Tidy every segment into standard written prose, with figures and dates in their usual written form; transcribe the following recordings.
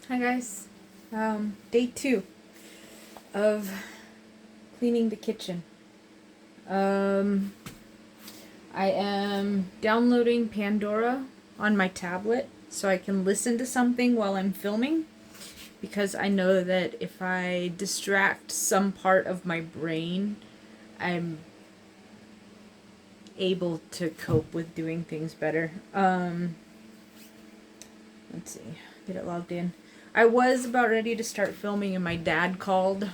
Hi guys. Day 2 of cleaning the kitchen. Um, I am downloading Pandora on my tablet so I can listen to something while I'm filming, because I know that if I distract some part of my brain, I'm able to cope with doing things better. Let's see. Get it logged in. I was about ready to start filming and my dad called.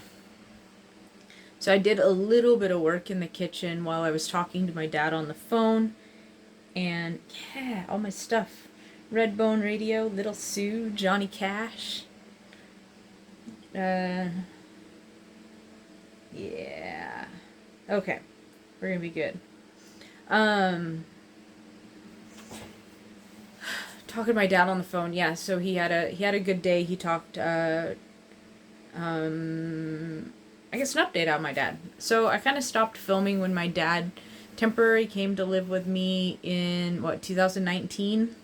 So I did a little bit of work in the kitchen while I was talking to my dad on the phone. And yeah, all my stuff. Redbone Radio, Little Sue, Johnny Cash. Yeah. Okay. We're gonna be good. Um Talking to my dad on the phone, yeah, so he had a good day. He talked I guess an update on my dad. So I kinda stopped filming when my dad temporarily came to live with me in 2019.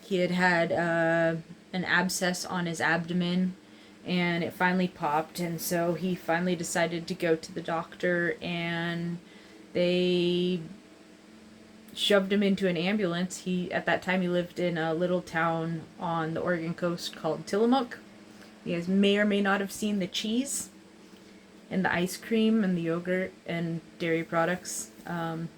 He had an abscess on his abdomen, and it finally popped, and so he finally decided to go to the doctor, and they shoved him into an ambulance. He At that time he lived in a little town on the Oregon coast called Tillamook. You guys may or may not have seen the cheese and the ice cream and the yogurt and dairy products. And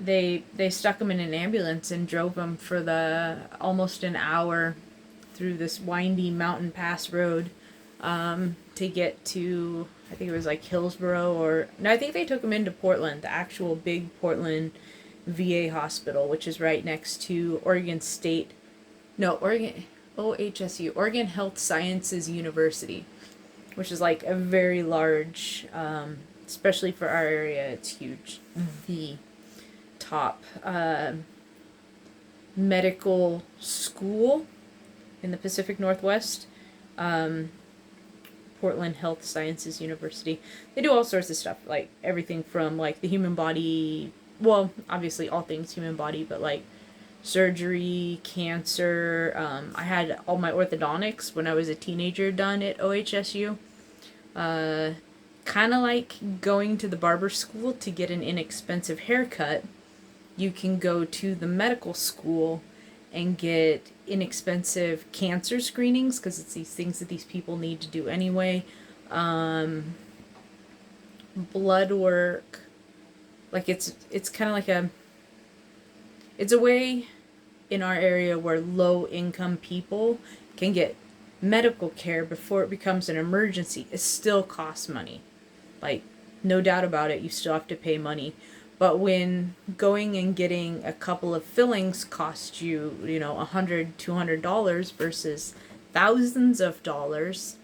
they stuck him in an ambulance and drove him for the almost an hour through this windy mountain pass road, to get to, I think it was like Hillsboro, or no, I think they took him into Portland, the actual big Portland VA hospital, which is right next to Oregon State, no, Oregon, OHSU, Oregon Health Sciences University, which is like a very large, especially for our area, it's huge. The top medical school in the Pacific Northwest. Portland Health Sciences University. They do all sorts of stuff, like everything from like the human body, well, obviously all things human body, but like surgery, cancer. I had all my orthodontics when I was a teenager done at OHSU. Kind of like going to the barber school to get an inexpensive haircut. You can go to the medical school and get inexpensive cancer screenings, because it's these things that these people need to do anyway. Blood work, like it's kind of like it's a way in our area where low income people can get medical care before it becomes an emergency. It still costs money, like, no doubt about it, you still have to pay money. But when going and getting a couple of fillings cost you, $100, $200 versus thousands of dollars,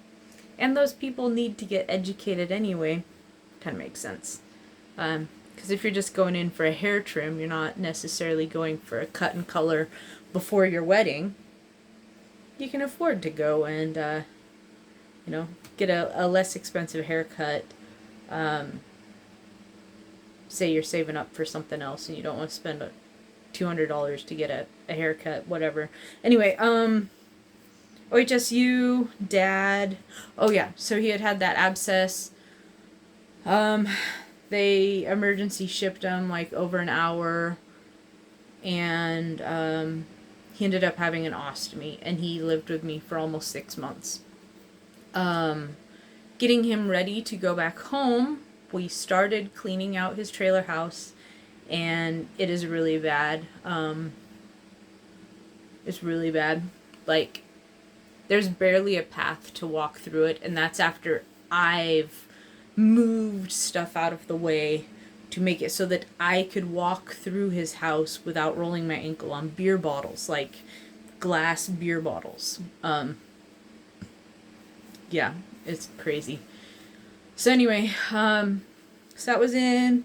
and those people need to get educated anyway, kind of makes sense. Because if you're just going in for a hair trim, you're not necessarily going for a cut and color before your wedding. You can afford to go and, get a less expensive haircut. Say you're saving up for something else and you don't want to spend $200 to get a haircut, whatever. Anyway, OHSU, dad. Oh yeah, so he had that abscess. They emergency shipped him like over an hour, and he ended up having an ostomy, and he lived with me for almost 6 months. Getting him ready to go back home, we started cleaning out his trailer house, and it is really bad. It's really bad. Like, there's barely a path to walk through it, and that's after I've moved stuff out of the way to make it so that I could walk through his house without rolling my ankle on beer bottles, like glass beer bottles. Yeah, it's crazy. So anyway, so that was in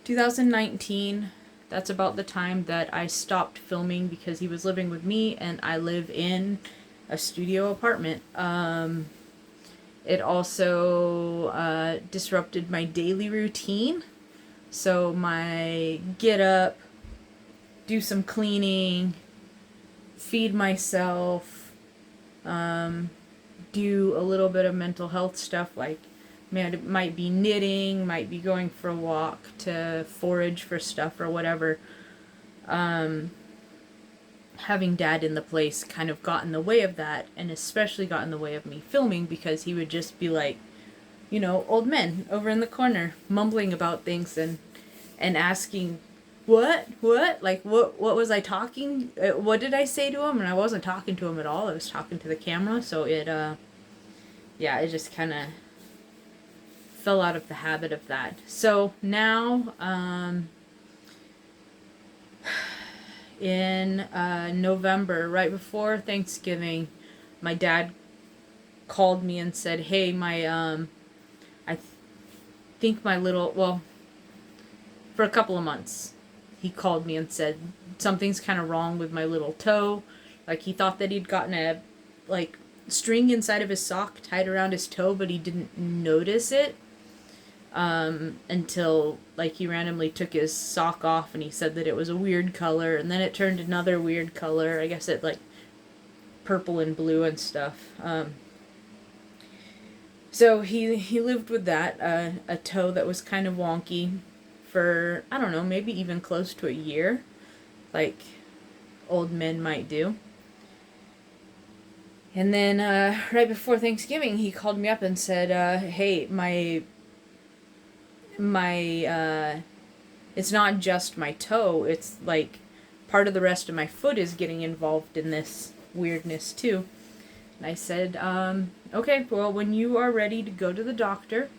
2019. That's about the time that I stopped filming because he was living with me, and I live in a studio apartment. It also disrupted my daily routine. So my get up, do some cleaning, feed myself, do a little bit of mental health stuff, like might be knitting, might be going for a walk to forage for stuff or whatever. Having Dad in the place kind of got in the way of that, and especially got in the way of me filming, because he would just be like, old men over in the corner mumbling about things and asking, what, like, what was I talking, what did I say to him? And I wasn't talking to him at all. I was talking to the camera. So it just kind of fell out of the habit of that. So now, in November, right before Thanksgiving, my dad called me and said, hey, I think my little, for a couple of months, he called me and said, something's kind of wrong with my little toe. Like, he thought that he'd gotten a, string inside of his sock tied around his toe, but he didn't notice it until, he randomly took his sock off, and he said that it was a weird color, and then it turned another weird color. I guess it, purple and blue and stuff. So he lived with that, a toe that was kind of wonky for, I don't know, maybe even close to a year, like old men might do. And then right before Thanksgiving, he called me up and said, hey, my it's not just my toe, it's part of the rest of my foot is getting involved in this weirdness too. And I said, okay, well, when you are ready to go to the doctor,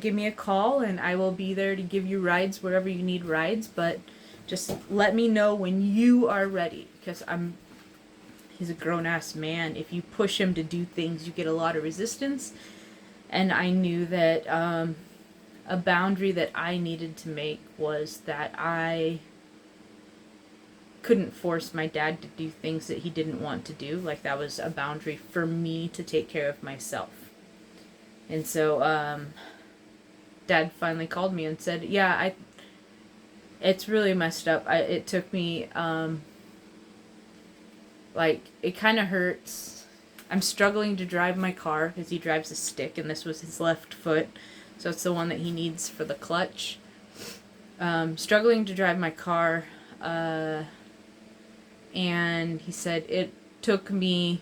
give me a call and I will be there to give you rides wherever you need rides, but just let me know when you are ready, because he's a grown-ass man. If you push him to do things, you get a lot of resistance. And I knew that a boundary that I needed to make was that I couldn't force my dad to do things that he didn't want to do. That was a boundary for me to take care of myself. And so Dad finally called me and said, yeah, it's really messed up. It took me it kind of hurts. I'm struggling to drive my car because he drives a stick, and this was his left foot, so it's the one that he needs for the clutch. Struggling to drive my car, and he said it took me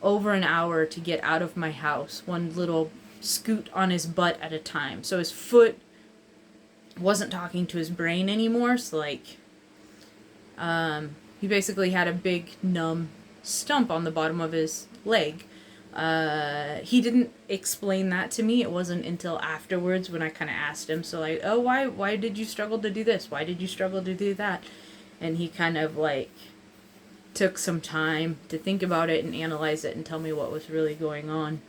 over an hour to get out of my house, one little scoot on his butt at a time. So his foot wasn't talking to his brain anymore, so he basically had a big numb stump on the bottom of his leg. He didn't explain that to me. It wasn't until afterwards when I kind of asked him, so oh, why did you struggle to do this? Why did you struggle to do that? And he kind of took some time to think about it and analyze it and tell me what was really going on.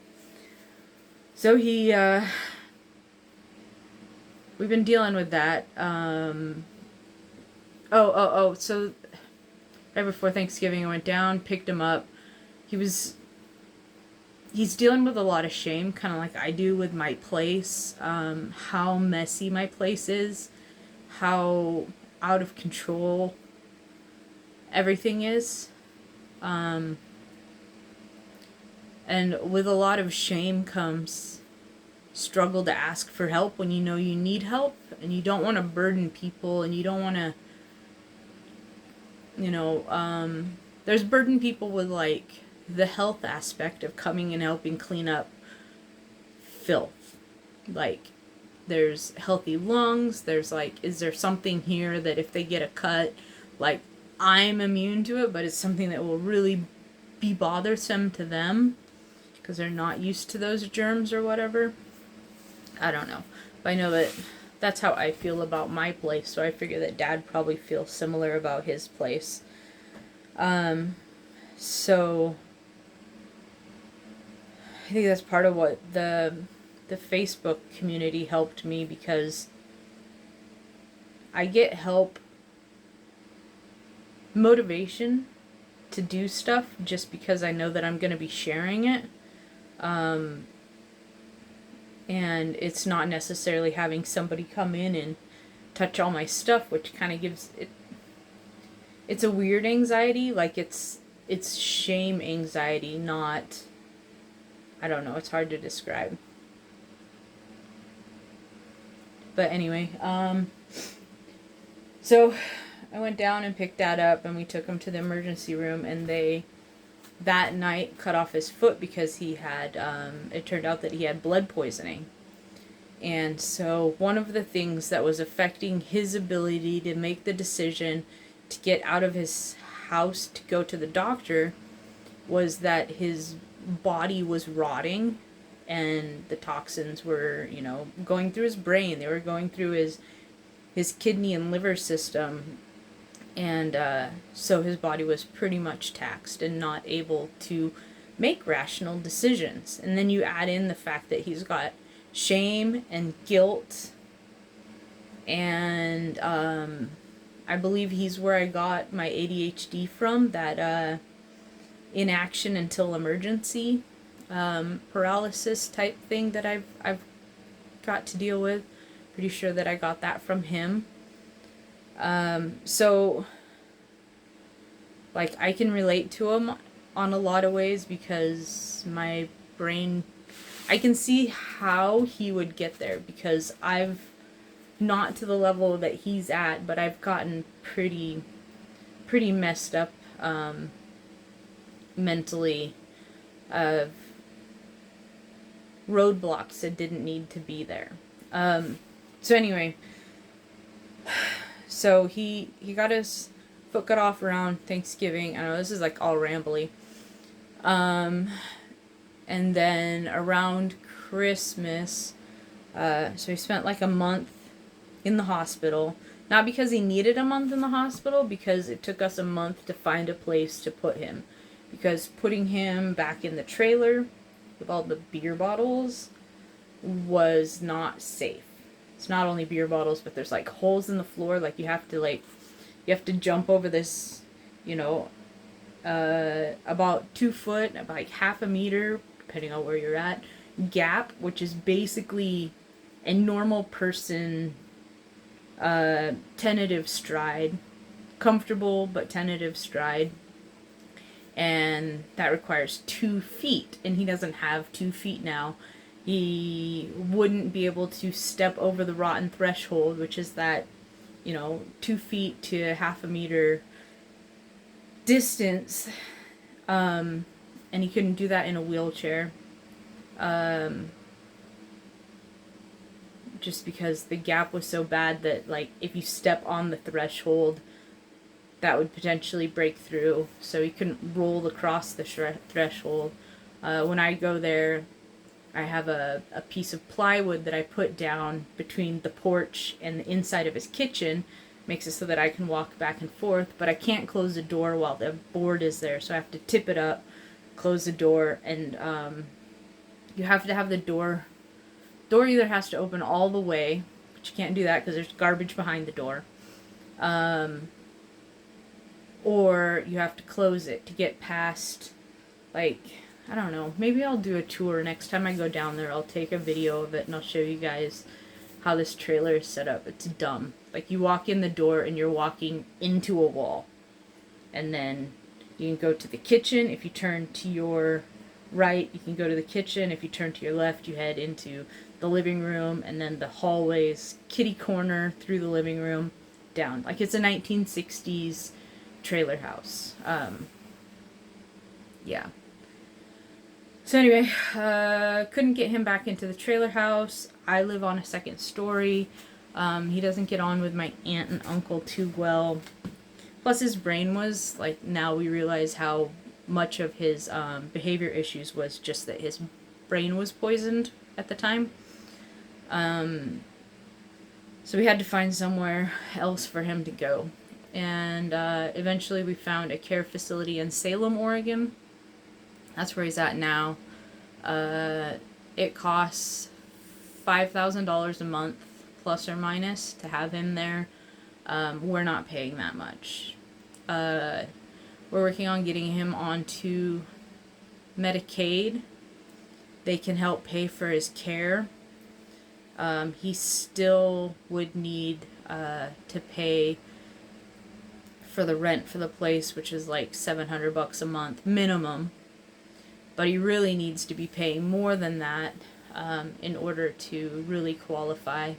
So we've been dealing with that. So right before Thanksgiving, I went down, picked him up. He's dealing with a lot of shame, kind of like I do with my place, how messy my place is, how out of control everything is. And with a lot of shame comes struggle to ask for help when you know you need help, and you don't want to burden people, and you don't want to, there's burden people with the health aspect of coming and helping clean up filth. There's healthy lungs, there's is there something here that if they get a cut, I'm immune to it, but it's something that will really be bothersome to them because they're not used to those germs or whatever. I don't know. But I know that that's how I feel about my place, so I figure that Dad probably feels similar about his place. So I think that's part of what the Facebook community helped me, because I get help, motivation to do stuff just because I know that I'm going to be sharing it. And it's not necessarily having somebody come in and touch all my stuff, which kind of gives it. It's a weird anxiety, like it's shame anxiety, not. I don't know. It's hard to describe. But anyway, so I went down and picked Dad up, and we took him to the emergency room, and they that night cut off his foot because he had. It turned out that he had blood poisoning. And so one of the things that was affecting his ability to make the decision to get out of his house to go to the doctor was that his body was rotting and the toxins were, going through his brain. They were going through his kidney and liver system. And so his body was pretty much taxed and not able to make rational decisions. And then you add in the fact that he's got shame and guilt, and I believe he's where I got my ADHD from, that inaction until emergency paralysis type thing that I've got to deal with. Pretty sure that I got that from him. So like I can relate to him on a lot of ways because my brain, I can see how he would get there, because I've not to the level that he's at, but I've gotten pretty messed up mentally, of roadblocks that didn't need to be there. So anyway, so he got his foot cut off around Thanksgiving. I know this is like all rambly. And then around Christmas, so he spent like a month in the hospital. Not because he needed a month in the hospital, because it took us a month to find a place to put him. Because putting him back in the trailer with all the beer bottles was not safe. It's not only beer bottles, but there's like holes in the floor. Like you have to jump over this, about 2 foot, about like half a meter, depending on where you're at, gap, which is basically a normal person tentative stride. Comfortable but tentative stride. And that requires 2 feet, and he doesn't have 2 feet now. He wouldn't be able to step over the rotten threshold, which is that, 2 feet to half a meter distance, and he couldn't do that in a wheelchair, just because the gap was so bad that, like, if you step on the threshold, that would potentially break through, so he couldn't roll across the threshold. When I go there, I have a piece of plywood that I put down between the porch and the inside of his kitchen. Makes it so that I can walk back and forth, but I can't close the door while the board is there, so I have to tip it up, close the door, and you have to have the door either has to open all the way, but you can't do that because there's garbage behind the door, or you have to close it to get past, like, I don't know, maybe I'll do a tour next time I go down there. I'll take a video of it and I'll show you guys how this trailer is set up. It's dumb. Like, you walk in the door and you're walking into a wall. And then you can go to the kitchen. If you turn to your right, you can go to the kitchen. If you turn to your left, you head into the living room, and then the hallways, kitty corner through the living room, down. Like, it's a 1960s trailer house. Yeah. So anyway, couldn't get him back into the trailer house. I live on a second story. He doesn't get on with my aunt and uncle too well. Plus his brain was, like, now we realize how much of his behavior issues was just that his brain was poisoned at the time. So we had to find somewhere else for him to go. And eventually we found a care facility in Salem, Oregon. That's where he's at now. It costs $5,000 a month, plus or minus, to have him there. We're not paying that much. We're working on getting him onto Medicaid. They can help pay for his care. He still would need to pay for the rent for the place, which is like $700 a month minimum. But he really needs to be paying more than that in order to really qualify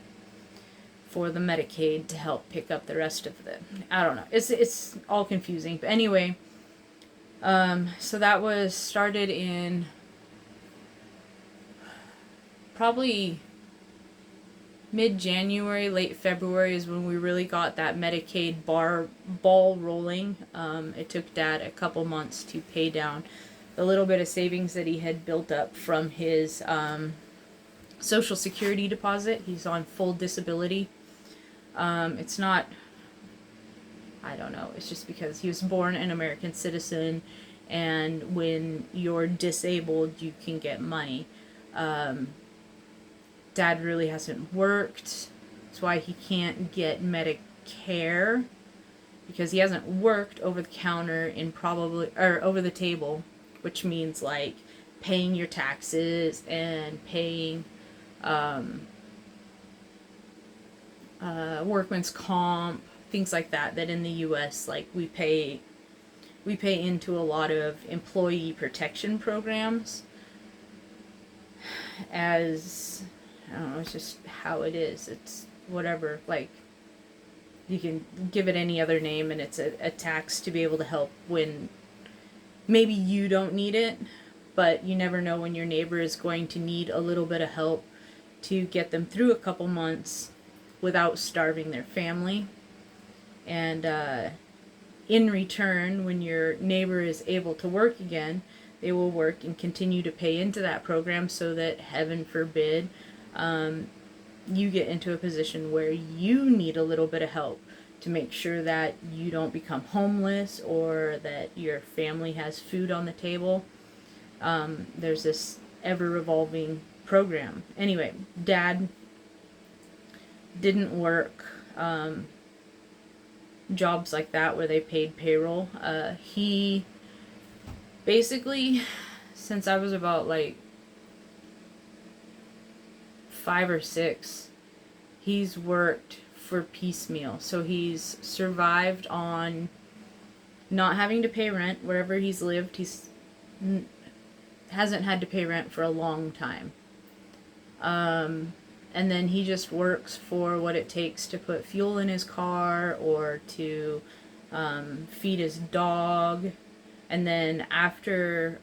for the Medicaid to help pick up the rest of it. I don't know. It's all confusing. But anyway, so that was started in probably mid-January, late February is when we really got that Medicaid ball rolling. It took Dad a couple months to pay down the little bit of savings that he had built up from his Social Security deposit. He's on full disability. It's not, I don't know, it's just because he was born an American citizen, and when you're disabled, you can get money. Dad really hasn't worked. That's why he can't get Medicare, because he hasn't worked over the counter in probably, or over the table, which means like paying your taxes and paying workman's comp, things like that, that in the US, like we pay into a lot of employee protection programs, as I don't know, it's just how it is. It's whatever, like, you can give it any other name, and it's a tax to be able to help when maybe you don't need it, but you never know when your neighbor is going to need a little bit of help to get them through a couple months without starving their family. And in return, when your neighbor is able to work again, they will work and continue to pay into that program, so that, heaven forbid, you get into a position where you need a little bit of help to make sure that you don't become homeless or that your family has food on the table. There's this ever-revolving program. Anyway, Dad didn't work jobs like that where they paid payroll. He basically, since I was about like 5 or 6, he's worked for piecemeal. So he's survived on not having to pay rent wherever he's lived. He's hasn't had to pay rent for a long time. And then he just works for what it takes to put fuel in his car or to feed his dog. And then after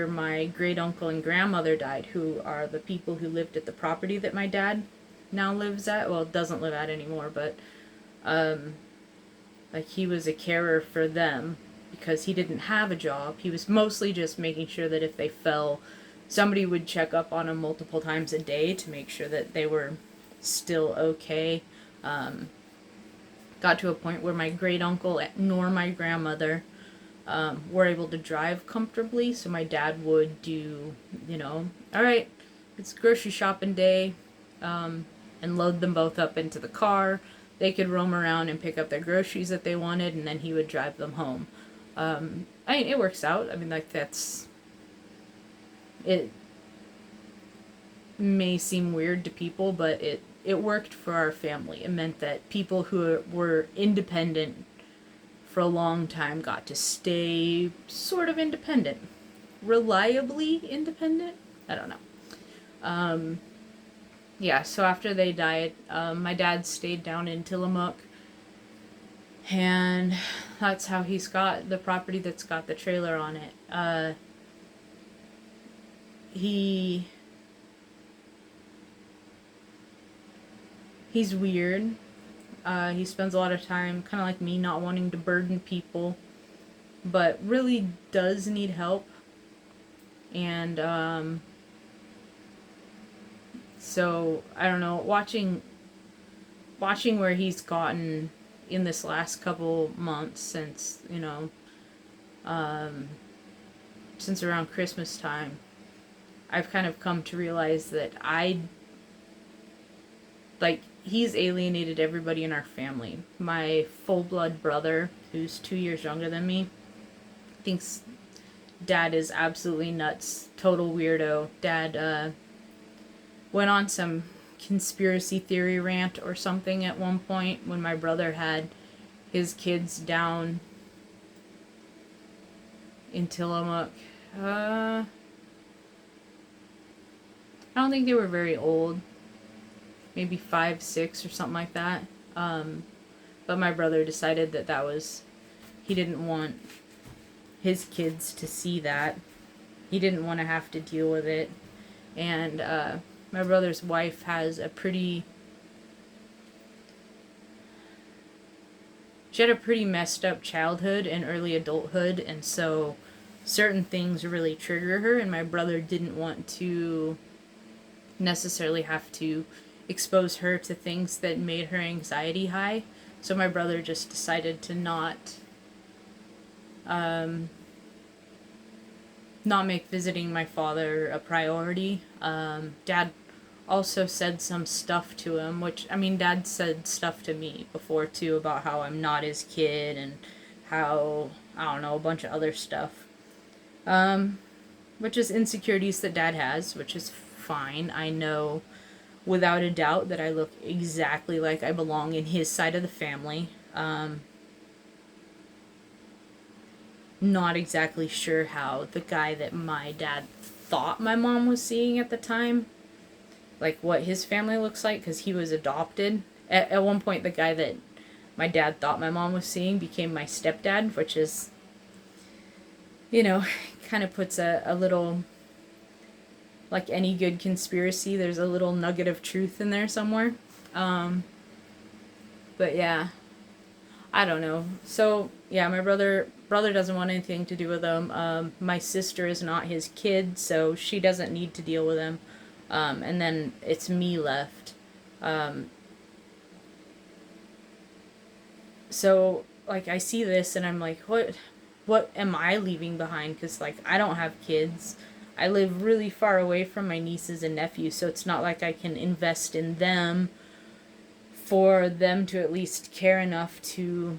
my great uncle and grandmother died, who are the people who lived at the property that my dad now lives at, well, doesn't live at anymore, but like, he was a carer for them because he didn't have a job. He was mostly just making sure that if they fell, somebody would check up on them multiple times a day to make sure that they were still okay. Got to a point where my great uncle nor my grandmother were able to drive comfortably, so my dad would do, all right, it's grocery shopping day, and load them both up into the car. They could roam around and pick up their groceries that they wanted, and then he would drive them home. I mean, it works out. I mean, like, it may seem weird to people, but it worked for our family. It meant that people who were independent for a long time got to stay sort of independent. Reliably independent? I don't know. Yeah, so after they died, my dad stayed down in Tillamook, and that's how he's got the property that's got the trailer on it. He's weird. He spends a lot of time, kind of like me, not wanting to burden people, but really does need help. And so I don't know, watching where he's gotten in this last couple months since, since around Christmas time, I've kind of come to realize that he's alienated everybody in our family. My full-blood brother, who's 2 years younger than me, thinks Dad is absolutely nuts, total weirdo. Dad went on some conspiracy theory rant or something at one point when my brother had his kids down in Tillamook. I don't think they were very old. Maybe 5, 6 or something like that. But my brother decided that was, he didn't want his kids to see that. He didn't want to have to deal with it. And my brother's wife has she had a pretty messed up childhood and early adulthood, and so certain things really trigger her, and my brother didn't want to necessarily have to expose her to things that made her anxiety high. So my brother just decided to not make visiting my father a priority. Dad also said some stuff to him, which, I mean, Dad said stuff to me before too about how I'm not his kid and how, I don't know, a bunch of other stuff. Which is insecurities that Dad has, which is fine. I know without a doubt that I look exactly like I belong in his side of the family. Not exactly sure how the guy that my dad thought my mom was seeing at the time, like what his family looks like, because he was adopted. At one point, the guy that my dad thought my mom was seeing became my stepdad, which is, kind of puts a little, like any good conspiracy, there's a little nugget of truth in there somewhere. But yeah, I don't know. So yeah, my brother doesn't want anything to do with him. My sister is not his kid, so she doesn't need to deal with him. And then it's me left. So like I see this and I'm like, what am I leaving behind? Because like I don't have kids. I live really far away from my nieces and nephews, so it's not like I can invest in them for them to at least care enough to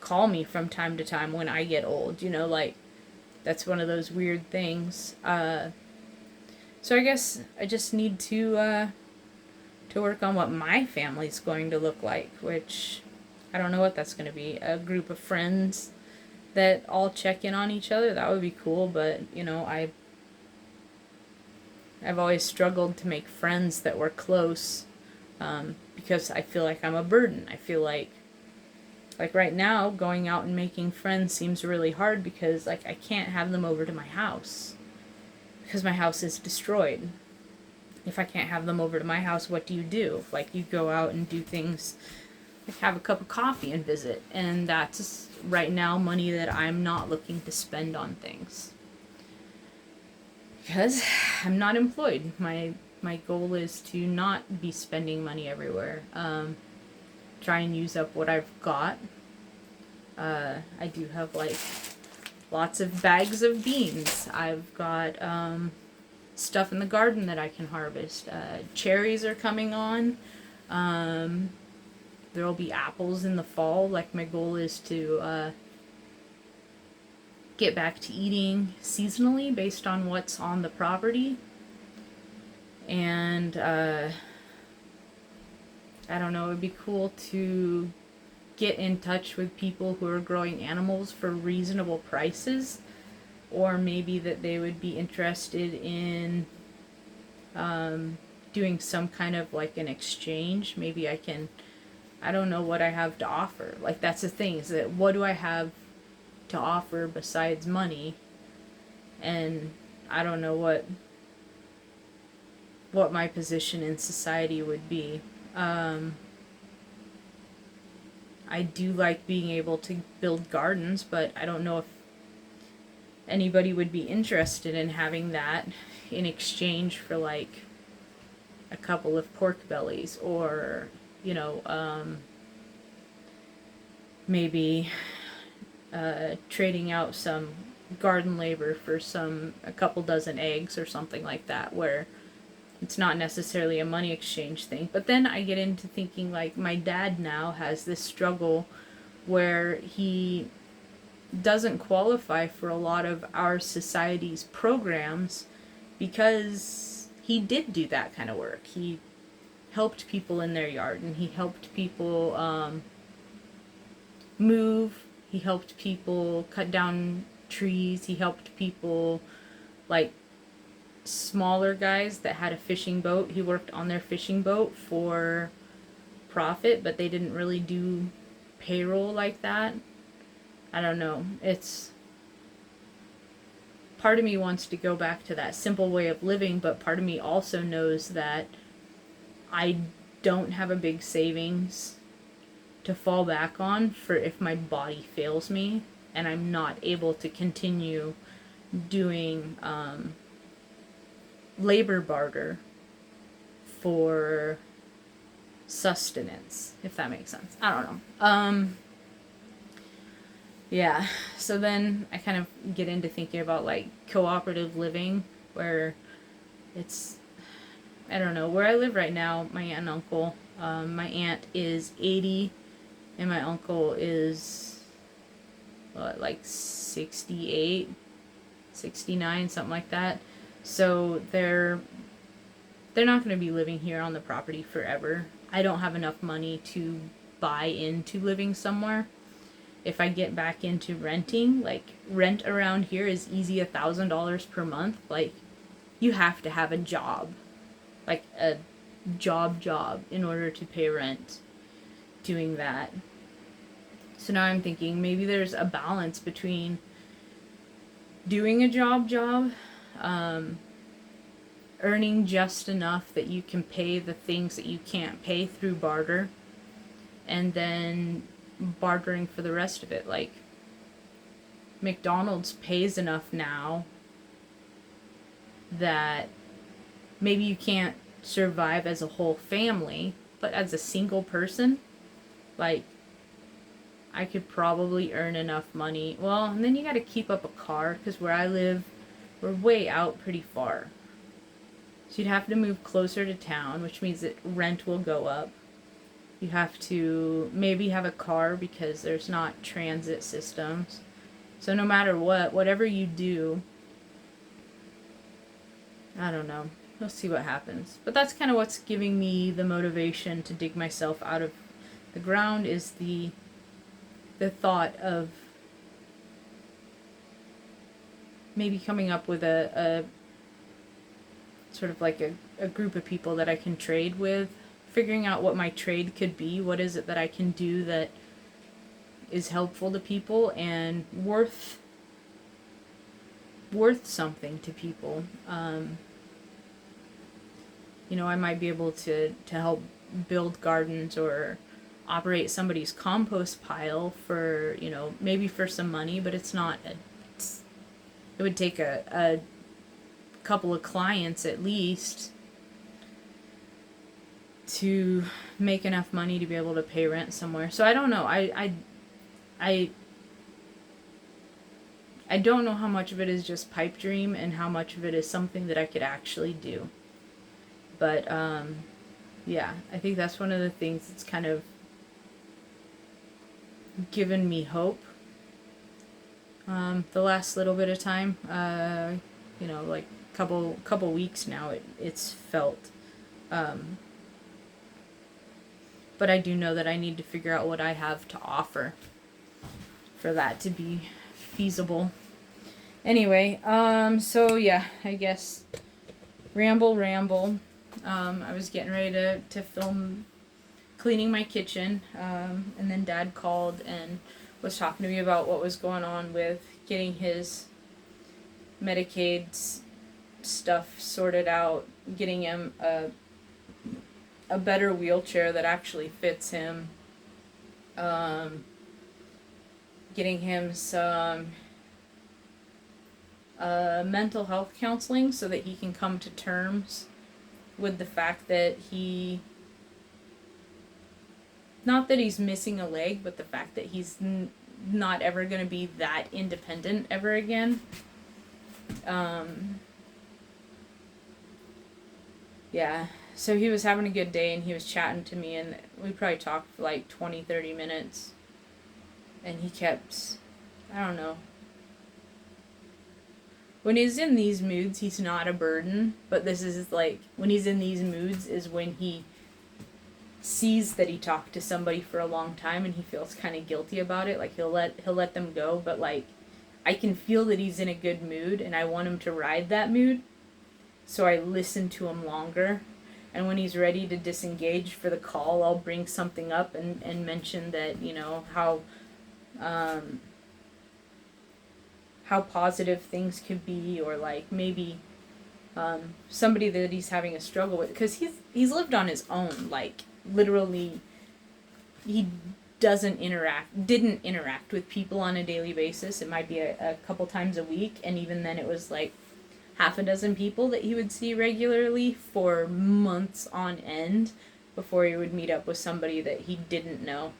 call me from time to time when I get old. Like that's one of those weird things. So I guess I just need to work on what my family's going to look like, which I don't know what that's going to be. A group of friends that all check in on each other, that would be cool, but I've always struggled to make friends that were close, because I feel like I'm a burden. I feel like right now going out and making friends seems really hard because like I can't have them over to my house because my house is destroyed. If I can't have them over to my house, what do? Like you go out and do things like have a cup of coffee and visit, and that's right now money that I'm not looking to spend on things because I'm not employed. My goal is to not be spending money everywhere. Try and use up what I've got. I do have like lots of bags of beans. I've got stuff in the garden that I can harvest. Cherries are coming on. There will be apples in the fall. Like my goal is to get back to eating seasonally based on what's on the property. And I don't know, it would be cool to get in touch with people who are growing animals for reasonable prices, or maybe that they would be interested in doing some kind of like an exchange. Maybe I don't know what I have to offer. Like that's the thing, is that what do I have to offer besides money? And I don't know what my position in society would be. I do like being able to build gardens, but I don't know if anybody would be interested in having that in exchange for like a couple of pork bellies, or maybe trading out some garden labor for a couple dozen eggs or something like that, where it's not necessarily a money exchange thing. But then I get into thinking like my dad now has this struggle where he doesn't qualify for a lot of our society's programs because he did do that kind of work. He helped people in their yard, and he helped people move. He helped people cut down trees. He helped people, like, smaller guys that had a fishing boat. He worked on their fishing boat for profit, but they didn't really do payroll like that. I don't know. It's part of me wants to go back to that simple way of living, but part of me also knows that I don't have a big savings to fall back on for if my body fails me and I'm not able to continue doing labor barter for sustenance, if that makes sense. I don't know. Yeah, so then I kind of get into thinking about like cooperative living, where it's, I don't know, where I live right now, my aunt and uncle, my aunt is 80 and my uncle is what, like 68, 69, something like that. So they're not going to be living here on the property forever. I don't have enough money to buy into living somewhere. If I get back into renting, like, rent around here is easy $1,000 per month. Like, you have to have a job, like a job in order to pay rent doing that. So now I'm thinking maybe there's a balance between doing a job, earning just enough that you can pay the things that you can't pay through barter, and then bartering for the rest of it. Like, McDonald's pays enough now that maybe you can't survive as a whole family, but as a single person, like, I could probably earn enough money. Well, and then you gotta keep up a car, because where I live, we're way out pretty far. So you'd have to move closer to town, which means that rent will go up. You have to maybe have a car because there's not transit systems. So no matter what, whatever you do, I don't know. We'll see what happens. But that's kind of what's giving me the motivation to dig myself out of the ground, is the thought of maybe coming up with a sort of like a group of people that I can trade with, figuring out what my trade could be. What is it that I can do that is helpful to people and worth something to people. I might be able to help build gardens or operate somebody's compost pile for, maybe for some money, but it's not, it would take a couple of clients at least to make enough money to be able to pay rent somewhere. So I don't know. I don't know how much of it is just pipe dream and how much of it is something that I could actually do. But yeah, I think that's one of the things that's kind of given me hope. The last little bit of time, like couple weeks now, it's felt. But I do know that I need to figure out what I have to offer for that to be feasible. Anyway, so yeah, I guess ramble. I was getting ready to film cleaning my kitchen, and then Dad called and was talking to me about what was going on with getting his Medicaid stuff sorted out, getting him a better wheelchair that actually fits him, getting him some mental health counseling so that he can come to terms with the fact that not that he's missing a leg, but the fact that he's not ever going to be that independent ever again. Yeah, so he was having a good day and he was chatting to me, and we probably talked for like 20-30 minutes, and he kept, I don't know, when he's in these moods, he's not a burden. But this is like, when he's in these moods is when he sees that he talked to somebody for a long time and he feels kind of guilty about it. Like he'll let them go, but like I can feel that he's in a good mood and I want him to ride that mood. So I listen to him longer. And when he's ready to disengage for the call, I'll bring something up and mention that, you know, how positive things could be, or like maybe somebody that he's having a struggle with, because he's lived on his own, like literally he didn't interact with people on a daily basis. It might be a couple times a week, and even then it was like half a dozen people that he would see regularly for months on end before he would meet up with somebody that he didn't know.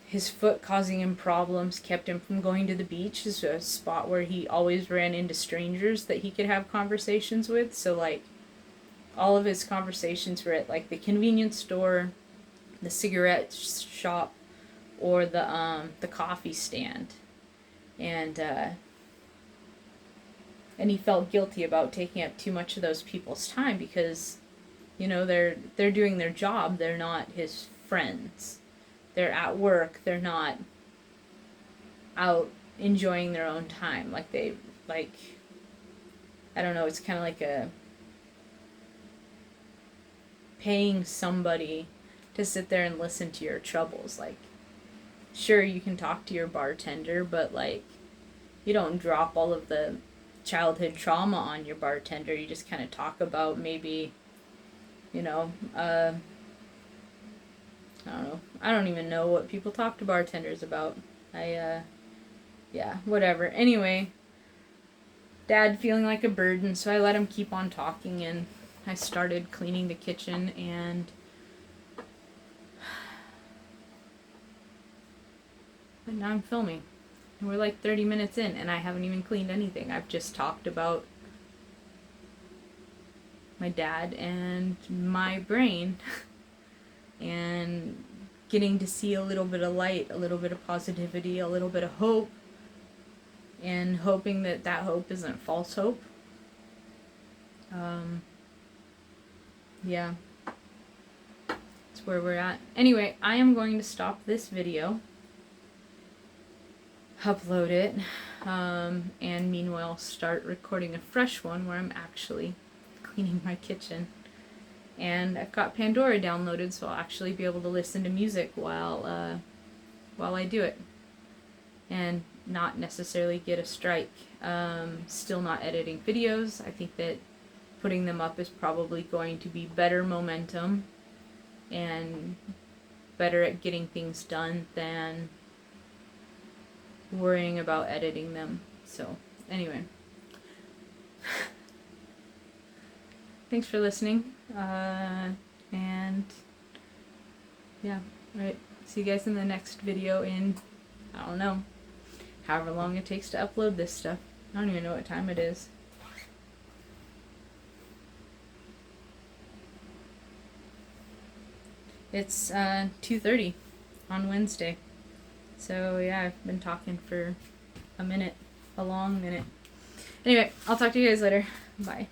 His foot causing him problems kept him from going to the beach. Is a spot where he always ran into strangers that he could have conversations with. So like all of his conversations were at like the convenience store, the cigarette shop, or the coffee stand. And he felt guilty about taking up too much of those people's time because, you know, they're doing their job. They're not his friends. They're at work. They're not out enjoying their own time. Like I don't know, it's kind of like paying somebody to sit there and listen to your troubles. Like, sure, you can talk to your bartender, but like, you don't drop all of the childhood trauma on your bartender. You just kind of talk about maybe, you know, I don't know. I don't even know what people talk to bartenders about. Yeah, whatever. Anyway, Dad feeling like a burden, so I let him keep on talking, and I started cleaning the kitchen, and now I'm filming. And we're like 30 minutes in, and I haven't even cleaned anything. I've just talked about my dad and my brain and getting to see a little bit of light, a little bit of positivity, a little bit of hope, and hoping that that hope isn't false hope. Yeah, that's where we're at. Anyway, I am going to stop this video, upload it, and meanwhile start recording a fresh one where I'm actually cleaning my kitchen. And I've got Pandora downloaded, so I'll actually be able to listen to music while I do it, and not necessarily get a strike. Still not editing videos. I think that putting them up is probably going to be better momentum and better at getting things done than worrying about editing them. So anyway, thanks for listening, and yeah, alright, see you guys in the next video in, I don't know, however long it takes to upload this stuff. I don't even know what time it is. It's 2:30 on Wednesday. So yeah, I've been talking for a minute, a long minute. Anyway, I'll talk to you guys later. Bye.